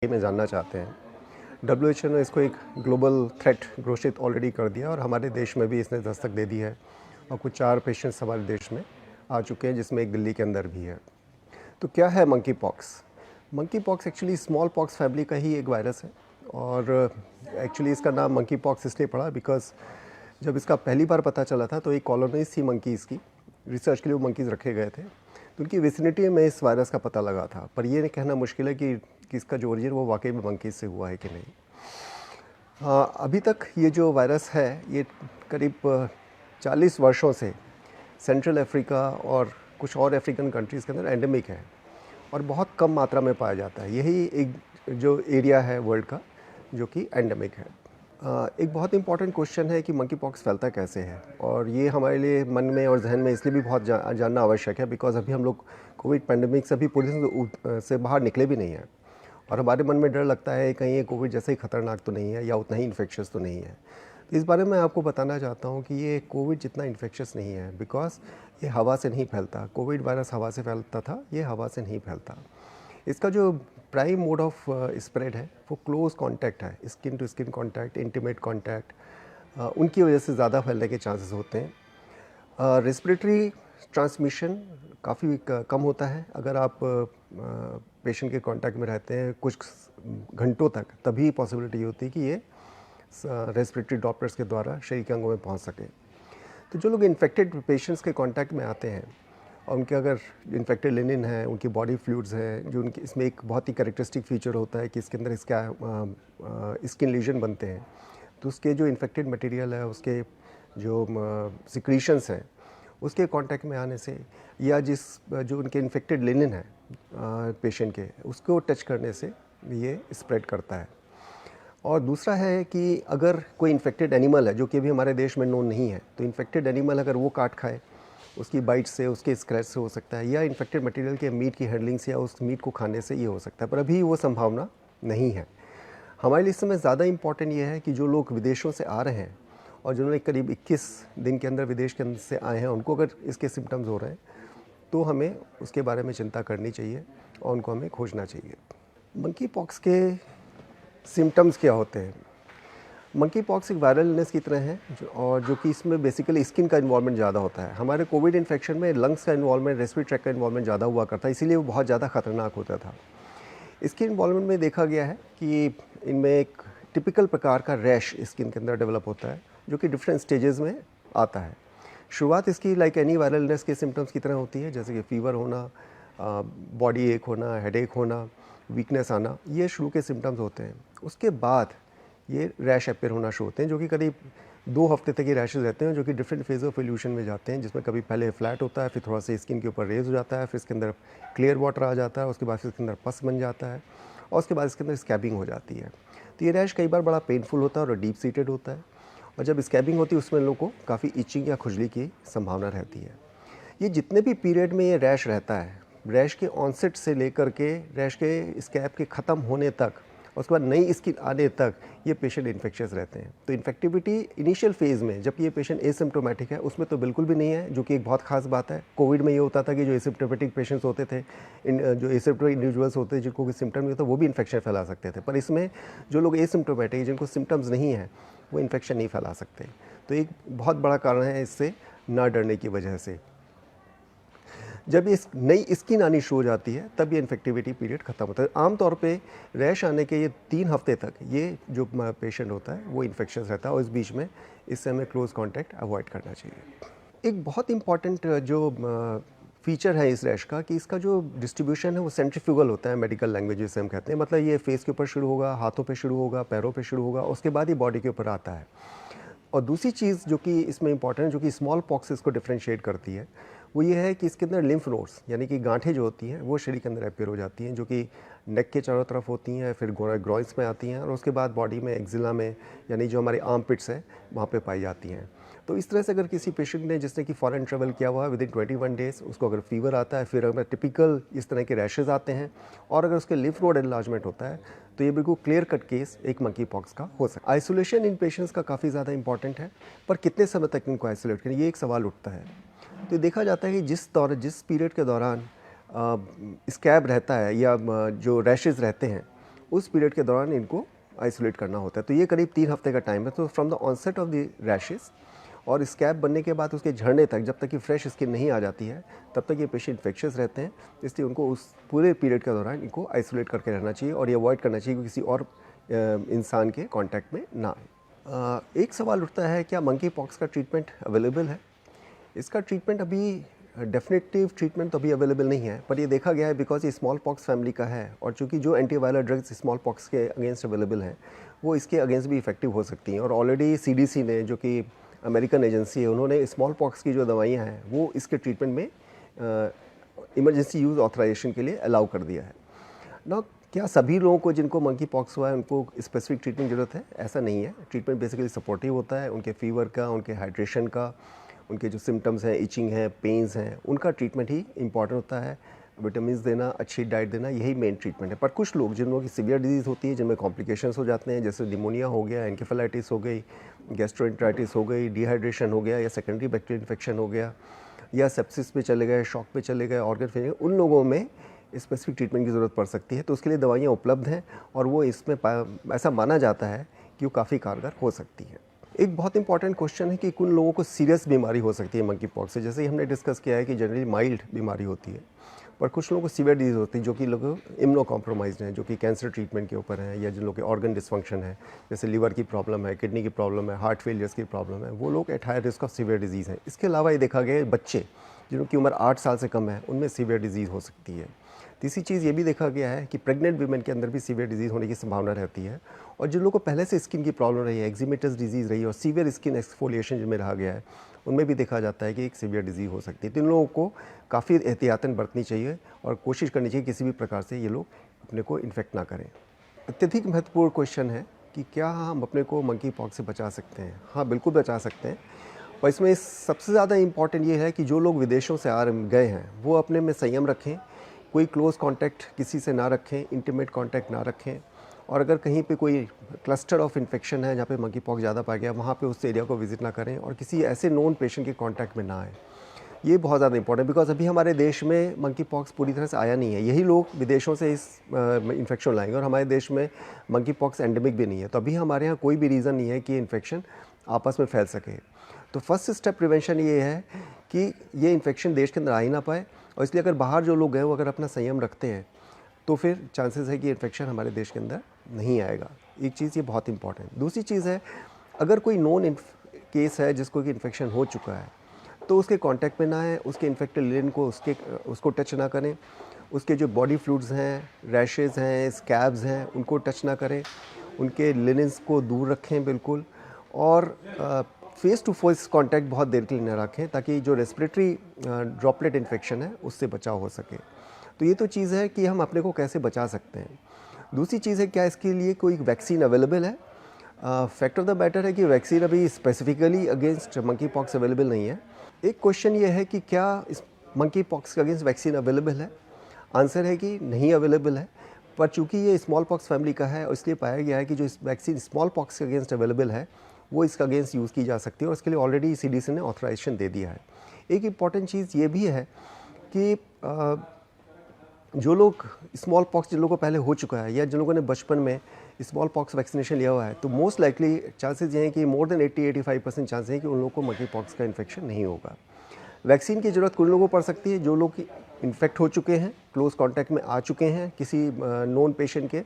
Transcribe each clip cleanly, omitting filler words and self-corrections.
में जानना चाहते हैं। डब्ल्यूएचओ ने इसको एक ग्लोबल थ्रेट घोषित ऑलरेडी कर दिया और हमारे देश में भी इसने दस्तक दे दी है और कुछ 4 पेशेंट्स हमारे देश में आ चुके हैं, जिसमें एक दिल्ली के अंदर भी है। तो क्या है monkey pox? Monkey pox actually small pox family का ही एक वायरस है और एक्चुअली इसका नाम मंकी पॉक्स इसलिए पड़ा बिकॉज जब इसका पहली बार पता चला था तो एक कॉलोनीज थी मंकीज़ की, रिसर्च के लिए वो मंकीज़ रखे गए थे, तो उनकी विसिनिटी में इस वायरस का पता लगा था। पर ये कहना मुश्किल है कि इसका जो ओरिजिन वो वाकई में मंकीज़ से हुआ है कि नहीं। अभी तक ये जो वायरस है ये करीब 40 वर्षों से सेंट्रल अफ्रीका और कुछ और अफ्रीकन कंट्रीज़ के अंदर एंडेमिक है और बहुत कम मात्रा में पाया जाता है। यही एक जो एरिया है वर्ल्ड का जो कि एंडेमिक है। एक बहुत इंपॉर्टेंट क्वेश्चन है कि मंकी पॉक्स फैलता कैसे है, और ये हमारे लिए मन में और जहन में इसलिए भी बहुत जानना आवश्यक है बिकॉज अभी हम लोग कोविड पैंडेमिक से अभी पूरी से बाहर निकले भी नहीं हैं और हमारे मन में डर लगता है कहीं ये कोविड जैसे ही ख़तरनाक तो नहीं है या उतना ही इन्फेक्शस तो नहीं है। तो इस बारे में आपको बताना चाहता हूँ कि ये कोविड जितना इन्फेक्शस नहीं है बिकॉज ये हवा से नहीं फैलता। कोविड वायरस हवा से फैलता था, ये हवा से नहीं फैलता। इसका जो प्राइम मोड ऑफ स्प्रेड है वो क्लोज कांटेक्ट है, skin to skin contact, intimate contact, उनकी वजह से ज़्यादा फैलने के चांसेस होते हैं। रेस्पिरेटरी ट्रांसमिशन काफ़ी कम होता है अगर आप पेशेंट के कांटेक्ट में रहते हैं कुछ घंटों तक, तभी पॉसिबिलिटी होती है कि ये रेस्पिरेटरी ड्रॉपलेट्स के द्वारा शरीर के अंगों में पहुंच सके। तो जो लोग इन्फेक्टेड पेशेंट्स के कांटेक्ट में आते हैं और उनके अगर इन्फेक्टेड लिनिन है, उनकी बॉडी फ्लूइड्स हैं, जो उनकी इसमें एक बहुत ही कैरेक्टरिस्टिक फीचर होता है कि इसके अंदर इसका स्किन लीजन बनते हैं, तो उसके जो इन्फेक्टेड मटेरियल है उसके जो सिक्रीशंस हैं उसके कांटेक्ट में आने से या जो उनके इन्फेक्टेड लिनिन है पेशेंट के, उसको टच करने से ये स्प्रेड करता है। और दूसरा है कि अगर कोई इन्फेक्टेड एनिमल है जो कि अभी हमारे देश में नोन नहीं है, तो इन्फेक्टेड एनिमल अगर वो काट खाए, उसकी बाइट से, उसके स्क्रैच से हो सकता है, या इन्फेक्टेड मटेरियल के मीट की हैंडलिंग से या उस मीट को खाने से ये हो सकता है, पर अभी वो संभावना नहीं है। हमारे लिए इस समय ज़्यादा इम्पॉर्टेंट ये है कि जो लोग विदेशों से आ रहे हैं और जिन्होंने करीब 21 दिन के अंदर विदेश के अंदर से आए हैं, उनको अगर इसके सिम्टम्स हो रहे हैं तो हमें उसके बारे में चिंता करनी चाहिए और उनको हमें खोजना चाहिए। मंकी पॉक्स के सिम्टम्स क्या होते हैं? मंकी पॉक्स एक वायरल इलनेस की तरह है जो कि इसमें बेसिकली स्किन का इन्वॉल्वमेंट ज़्यादा होता है। हमारे कोविड इन्फेक्शन में लंग्स का इन्वॉल्वमेंट, रेस्पिरेटरी ट्रैक्ट का इन्वॉल्वमेंट ज़्यादा हुआ करता है, इसीलिए वो बहुत ज़्यादा खतरनाक होता था। इसके इन्वॉल्वमेंट में देखा गया है कि इनमें एक टिपिकल प्रकार का रैश स्किन के अंदर डेवलप होता है जो कि डिफरेंट स्टेजेस में आता है। शुरुआत इसकी लाइक एनी वायरल इलनेस के सिम्टम्स की तरह होती है, जैसे कि फीवर होना, बॉडी एक होना, हेडेक होना, वीकनेस आना, ये शुरू के सिम्टम्स होते हैं। उसके बाद ये रैश अपीयर होना शुरू होते हैं जो कि करीब 2 हफ्ते तक ये रैशेज रहते हैं, जो कि डिफरेंट फेज ऑफ इल्यूशन में जाते हैं, जिसमें कभी पहले फ्लैट होता है, फिर थोड़ा सा स्किन के ऊपर रेज हो जाता है, फिर इसके अंदर क्लियर वाटर आ जाता है, उसके बाद फिर इसके अंदर पस बन जाता है और उसके बाद इसके अंदर स्कैबिंग हो जाती है। तो ये रैश कई बार बड़ा पेनफुल होता है और डीप सीटेड होता है, और जब स्कैबिंग होती है उसमें लोगों को काफ़ी इचिंग या खुजली की संभावना रहती है। ये जितने भी पीरियड में ये रैश रहता है, रैश के ऑनसेट से लेकर के रैश के स्कैब के ख़त्म होने तक, उसके बाद नई स्किन आने तक, ये पेशेंट इन्फेक्शियस रहते हैं। तो इन्फेक्टिविटी इनिशियल फेज़ में जब ये पेशेंट एसिम्प्टोमेटिक है उसमें तो बिल्कुल भी नहीं है, जो कि एक बहुत खास बात है। कोविड में ये होता था कि जो एसिम्प्टोमेटिक पेशेंट्स होते थे, जो एसिम्प्टोमेटिक इंडिविजुअल्स होते थे जिनको कोई सिम्टम नहीं होता, वो भी इन्फेक्शन फैला सकते थे, पर इसमें जो लोग एसिम्प्टोमेटिक, जिनको सिम्टम्स नहीं है, वो इन्फेक्शन नहीं फैला सकते। तो एक बहुत बड़ा कारण है इससे ना डरने की वजह से। जब ये नई स्किन आनी शुरू हो जाती है तब ये इन्फेक्टिविटी पीरियड खत्म होता है। आमतौर पे रैश आने के ये 3 हफ्ते तक ये जो पेशेंट होता है वो इन्फेक्शस रहता है और इस बीच में इससे हमें क्लोज कांटेक्ट अवॉइड करना चाहिए। एक बहुत इंपॉर्टेंट जो फीचर है इस रैश का कि इसका जो डिस्ट्रीब्यूशन है वो सेंट्रीफ्यूगल होता है, मेडिकल लैंग्वेज जिसे हम कहते हैं। मतलब ये फेस के ऊपर शुरू होगा, हाथों पे शुरू होगा, पैरों पे शुरू होगा, उसके बाद ये बॉडी के ऊपर आता है। और दूसरी चीज़ जो कि इसमें इंपॉर्टेंट है, जो कि स्मॉल पॉक्स को डिफ्रेंशिएट करती है, वो ये है कि इसके अंदर लिम्फ नोड्स यानी कि गांठें जो होती हैं वो शरीर के अंदर अपीयर हो जाती हैं, जो कि नेक के चारों तरफ होती हैं, फिर ग्रॉइंस में आती हैं और उसके बाद बॉडी में एक्जिला में, यानी जो हमारे आर्म पिट्स है वहाँ पे पाई जाती हैं। तो इस तरह से अगर किसी पेशेंट ने जिसने कि फॉरेन ट्रैवल किया हुआ है विदिन 21 डेज़, उसको अगर फीवर आता है, फिर अगर टिपिकल इस तरह के रैशेज़ आते हैं और अगर उसके लिम्फ नोड एनलार्जमेंट होता है, तो ये बिल्कुल क्लियर कट केस एक मंकी पॉक्स का हो सकता है। आइसोलेशन इन पेशेंट्स का काफ़ी ज़्यादा इंपॉर्टेंट है, पर कितने समय तक इनको आइसोलेट करें, ये एक सवाल उठता है। तो देखा जाता है कि जिस पीरियड के दौरान स्कैब रहता है या जो रैशेज़ रहते हैं उस पीरियड के दौरान इनको आइसोलेट करना होता है। तो ये करीब 3 हफ्ते का टाइम है। तो from the onset of the rashes और स्कैब बनने के बाद उसके झड़ने तक, जब तक कि फ्रेश स्किन नहीं आ जाती है, तब तक ये पेशेंट इन्फेक्शियस रहते हैं। इसलिए उनको उस पूरे पीरियड के दौरान इनको आइसोलेट करके रहना चाहिए और ये अवॉइड करना चाहिए कि किसी और इंसान के कांटेक्ट में ना आए। एक सवाल उठता है, क्या मंकी पॉक्स का ट्रीटमेंट अवेलेबल है? इसका ट्रीटमेंट अभी डेफिनेटिव ट्रीटमेंट तो अभी अवेलेबल नहीं है, पर ये देखा गया है बिकॉज ये स्मॉल पॉक्स फैमिली का है और चूंकि जो एंटीवायरल ड्रग्स स्मॉल पॉक्स के अगेंस्ट अवेलेबल हैं वो इसके अगेंस्ट भी इफेक्टिव हो सकती हैं। और ऑलरेडी CDC ने, जो कि अमेरिकन एजेंसी है, उन्होंने स्मॉल पॉक्स की जो दवाइयाँ हैं वो इसके ट्रीटमेंट में इमरजेंसी यूज़ ऑथराइजेशन के लिए अलाउ कर दिया है ना। क्या सभी लोगों को जिनको मंकी पॉक्स हुआ है उनको स्पेसिफिक ट्रीटमेंट की जरूरत है? ऐसा नहीं है। ट्रीटमेंट बेसिकली सपोर्टिव होता है, उनके फीवर का, उनके हाइड्रेशन का, उनके जो सिम्टम्स हैं, इचिंग है, पेन्स हैं, उनका ट्रीटमेंट ही इंपॉर्टेंट होता है। विटामिन देना, अच्छी डाइट देना, यही मेन ट्रीटमेंट है। पर कुछ लोग जिन लोगों की सीवियर डिजीज़ होती है, जिनमें कॉम्प्लिकेशंस हो जाते हैं, जैसे निमोनिया हो गया, एनकेफेलाइटिस हो गई, गैस्ट्रोएंटेराइटिस हो गई, डिहाइड्रेशन हो गया, या सेकेंडरी बैक्टीरियल इन्फेक्शन हो गया, या सेप्सिस पे चले गए, शॉक पे चले गए, ऑर्गन फेलियर, उन लोगों में स्पेसिफिक ट्रीटमेंट की ज़रूरत पड़ सकती है। तो उसके लिए दवाइयाँ उपलब्ध हैं और वो इसमें ऐसा माना जाता है कि वो काफ़ी कारगर हो सकती है। एक बहुत इंपॉर्टेंट क्वेश्चन है कि कुछ लोगों को सीरियस बीमारी हो सकती है मंकी पॉक्स से। जैसे ही हमने डिस्कस किया है कि जनरली माइल्ड बीमारी होती है, पर कुछ लोगों को सीवियर डिजीज़ होती है, जो कि लोग इम्यूनो कॉम्प्रोमाइज्ड हैं, जो कि कैंसर ट्रीटमेंट के ऊपर हैं, या जिन लोगों के ऑर्गन डिसफंक्शन है, जैसे लीवर की प्रॉब्लम है, किडनी की प्रॉब्लम है, हार्ट फेलियर्स की प्रॉब्लम है, वो लोग at high risk of severe disease हैं। इसके अलावा ये देखा गया है बच्चे जिनकी उम्र 8 साल से कम है, उनमें सीवियर डिजीज़ हो सकती है। तीसरी चीज़ ये भी देखा गया है कि प्रेग्नेंट वीमेन के अंदर भी सीवियर डिजीज़ होने की संभावना रहती है। और जिन लोगों को पहले से स्किन की प्रॉब्लम रही है, एक्जिमेटस डिजीज़ रही है और सीवियर स्किन एक्सफोलिएशन जिनमें रहा गया है, उनमें भी देखा जाता है कि एक सीवियर डिजीज़ हो सकती है। तो इन लोगों को काफ़ी एहतियातन बरतनी चाहिए और कोशिश करनी चाहिए किसी भी प्रकार से ये लोग अपने को इन्फेक्ट ना करें। अत्यधिक महत्वपूर्ण क्वेश्चन है कि क्या हम अपने को मंकी पॉक्स से बचा सकते हैं? हाँ, बिल्कुल बचा सकते हैं। और इसमें सबसे ज़्यादा इम्पॉर्टेंट ये है कि जो लोग विदेशों से गए हैं वो अपने में संयम रखें, कोई क्लोज़ कांटेक्ट किसी से ना रखें, इंटीमेट कांटेक्ट ना रखें। और अगर कहीं पे कोई क्लस्टर ऑफ इन्फेक्शन है जहाँ पे मंकी पॉक्स ज़्यादा पाया गया, वहाँ पे उस एरिया को विजिट ना करें और किसी ऐसे नोन पेशेंट के कांटेक्ट में ना आए। ये बहुत ज़्यादा इंपॉर्टेंट है बिकॉज अभी हमारे देश में मंकी पॉक्स पूरी तरह से आया नहीं है। यही लोग विदेशों से इस इन्फेक्शन लाएंगे और हमारे देश में मंकी पॉक्स एंडेमिक भी नहीं है। तो अभी हमारे यहाँ कोई भी रीज़न नहीं है कि इन्फेक्शन आपस में फैल सके। तो फर्स्ट स्टेप प्रिवेंशन ये है कि ये इन्फेक्शन देश के अंदर आ ही ना पाए। और इसलिए अगर बाहर जो लोग गए वो अगर अपना संयम रखते हैं तो फिर चांसेस है कि इन्फेक्शन हमारे देश के अंदर नहीं आएगा। एक चीज़ ये बहुत इंपॉर्टेंट। दूसरी चीज़ है, अगर कोई नोन केस है जिसको कि इन्फेक्शन हो चुका है तो उसके कांटेक्ट में ना आए, उसके इन्फेक्टेड लिन को उसको टच ना करें, उसके जो बॉडी फ्लूइड्स हैं, रैशेज़ हैं, स्कैब्स हैं, उनको टच ना करें, उनके लिनेंस को दूर रखें बिल्कुल। और फेस टू फेस कांटेक्ट बहुत देर के लिए न रखें ताकि जो रेस्पिरेटरी ड्रॉपलेट इन्फेक्शन है उससे बचाव हो सके। तो ये तो चीज़ है कि हम अपने को कैसे बचा सकते हैं। दूसरी चीज़ है, क्या इसके लिए कोई वैक्सीन अवेलेबल है? फैक्ट ऑफ द मैटर है कि वैक्सीन अभी specifically against monkey pox available नहीं है। एक क्वेश्चन ये है कि क्या इस मंकी पॉक्स के अगेंस्ट वैक्सीन अवेलेबल है? आंसर है कि नहीं अवेलेबल है। पर चूंकि ये स्मॉल पॉक्स फैमिली का है और इसलिए पाया गया है कि जो वैक्सीन स्मॉल पॉक्स के अगेंस्ट अवेलेबल है वो इसका अगेंस्ट यूज़ की जा सकती है और इसके लिए ऑलरेडी CDC ने ऑथराइजेशन दे दिया है। एक इम्पॉर्टेंट चीज़ ये भी है कि जो लोग स्मॉल पॉक्स जिन लोगों को पहले हो चुका है या जिन लोगों ने बचपन में स्मॉल पॉक्स वैक्सीनेशन लिया हुआ है, तो मोस्ट लाइकली चांसेस ये हैं कि मोर देन 80-85% चांस हैं कि उन लोगों को मंकी पॉक्स का इन्फेक्शन नहीं होगा। वैक्सीन की ज़रूरत कुछ लोगों को पड़ सकती है जो लोग इन्फेक्ट हो चुके हैं, क्लोज कॉन्टैक्ट में आ चुके हैं किसी नॉन पेशेंट के।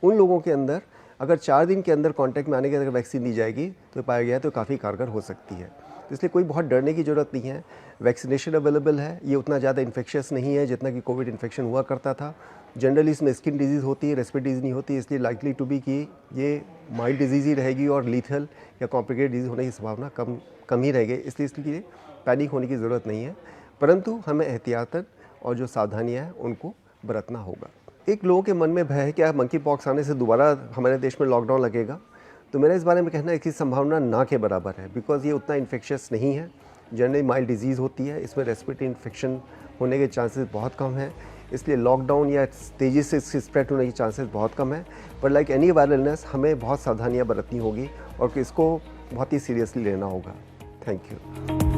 उन लोगों के अंदर अगर 4 दिन के अंदर कॉन्टैक्ट में आने के अगर वैक्सीन दी जाएगी तो पाया गया है तो काफ़ी कारगर हो सकती है। तो इसलिए कोई बहुत डरने की ज़रूरत नहीं है। वैक्सीनेशन अवेलेबल है, ये उतना ज़्यादा इन्फेक्शियस नहीं है जितना कि कोविड इन्फेक्शन हुआ करता था। जनरली इसमें स्किन डिजीज़ होती है, रेस्पिरेटरी डिजीज़ नहीं होती, इसलिए लाइकली टू बी कि ये माइल्ड डिजीज़ ही रहेगी और लीथल या कॉम्प्लिकेटेड डिजीज़ होने की संभावना कम ही रहेगी। इसलिए पैनिक होने की ज़रूरत नहीं है, परंतु हमें एहतियातन और जो सावधानियाँ हैं उनको बरतना होगा। एक लोगों के मन में भय है कि आप मंकी पॉक्स आने से दोबारा हमारे देश में लॉकडाउन लगेगा, तो मेरा इस बारे में कहना है कि संभावना ना के बराबर है, बिकॉज ये उतना इन्फेक्शियस नहीं है। जनरली माइल्ड डिजीज़ होती है, इसमें रेस्पिरेटरी इन्फेक्शन होने के चांसेस बहुत कम है, इसलिए लॉकडाउन या तेज़ी से इसके स्प्रेड होने के चांसेस बहुत कम है। पर लाइक एनी वायरल इलनेस हमें बहुत सावधानियाँ बरतनी होगी और इसको बहुत ही सीरियसली लेना होगा। Thank you.